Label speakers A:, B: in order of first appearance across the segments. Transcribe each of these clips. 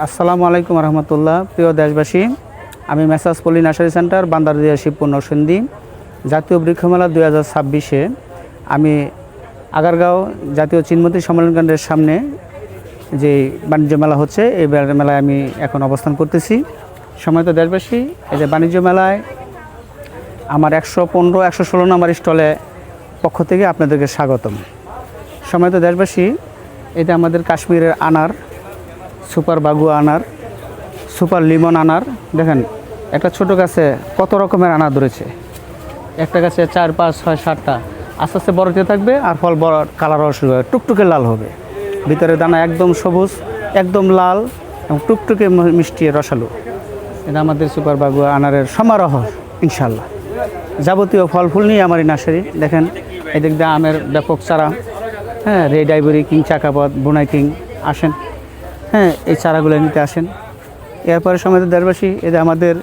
A: আসসালামু আলাইকুম রহমতুল্লাহ। প্রিয় দেশবাসী, আমি মেসাজ পলি নার্সারি সেন্টার বান্দারদিয়া শিবপুর নরসিংদী জাতীয় বৃক্ষমেলা 2026-এ আমি আগারগাঁও জাতীয় চিনমতি সম্মেলন কেন্দ্রের সামনে যে বাণিজ্য মেলা হচ্ছে, এই মেলায় আমি এখন অবস্থান করতেছি। সম্মানিত দেশবাসী, এই যে বাণিজ্য মেলায় আমার 115-116 নম্বর স্টলে পক্ষ থেকে আপনাদেরকে স্বাগতম। সম্মানিত দেশবাসী, এটা আমাদের কাশ্মীরের আনার, সুপার বাগুয়া আনার, সুপার লিমন আনার। দেখেন একটা ছোট গাছে কত রকমের আনার ধরেছে। একটা গাছে 4, 5, 6, 7টা, আস্তে আস্তে বড়তে থাকবে আর ফল বড় কালারও শুরু হবে, টুকটুকে লাল হবে। ভিতরে দানা একদম সবুজ, একদম লাল এবং টুকটুকে মিষ্টি রসালো। এটা আমাদের সুপার বাগুয়া আনারের সমারোহ ইনশাল্লাহ। যাবতীয় ফল ফুল নিয়ে আমার এই নার্সারি। দেখেন এদিক দিয়ে আমের ব্যাপক চারা, হ্যাঁ, রেড আইভরি কিং, চাকাপদ, বুনাই কিং আসেন, হ্যাঁ, এই চারাগুলো নিতে আসেন। এরপরে সমাজের দেশবাসী, এদের আমাদের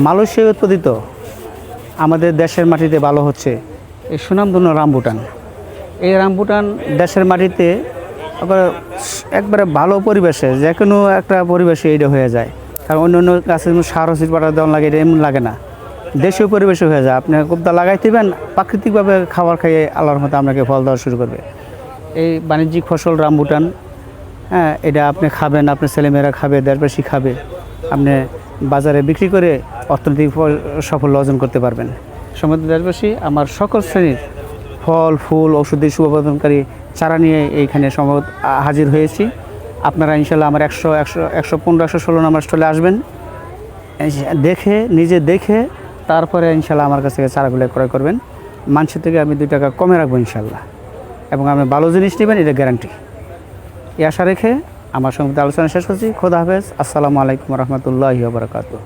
A: মালয়েশিয়ায় উৎপাদিত, আমাদের দেশের মাটিতে ভালো হচ্ছে এই সুনামধন্য রামবুটান। এই রামবুটান দেশের মাটিতে একবারে ভালো পরিবেশে, যে কোনো একটা পরিবেশে এইটা হয়ে যায়। কারণ অন্য অন্য গাছের সার ওষুধ পাটা দেওয়া লাগে, এটা এমন লাগে না, দেশীয় পরিবেশে হয়ে যায়। আপনি কোপটা লাগাইতে দেবেন, প্রাকৃতিকভাবে খাবার খাইয়ে আল্লাহর মতো আপনাকে ফল দেওয়া শুরু করবে। এই বাণিজ্যিক ফসল রামবুটান, হ্যাঁ, এটা আপনি খাবেন, আপনার ছেলেমেয়েরা খাবে, দেশবাসী খাবে, আপনি বাজারে বিক্রি করে অর্থনৈতিক সাফল্য অর্জন করতে পারবেন। সম্মানিত দেশবাসী, আমার সকল শ্রেণীর ফল ফুল ঔষধি সুপ্রদানকারী চারা নিয়ে এইখানে সম্ভবত হাজির হয়েছি। আপনারা ইনশাল্লাহ আমার 115-116 নম্বর স্টলে আসবেন, দেখে নিজে দেখে তারপরে ইনশাল্লাহ আমার কাছ থেকে চারাগুলো ক্রয় করবেন। মানুষের থেকে আমি 2 টাকা কমে রাখবো ইনশাল্লাহ, এবং আপনি ভালো জিনিস নেবেন, এটা গ্যারান্টি। এই আশা রেখে আমার সঙ্গে আলোচনা শেষ করছি। খোদা হাফেজ। আসসালামু আলাইকুম রহমতুল্লাহি ওয়া বারাকাতুহু।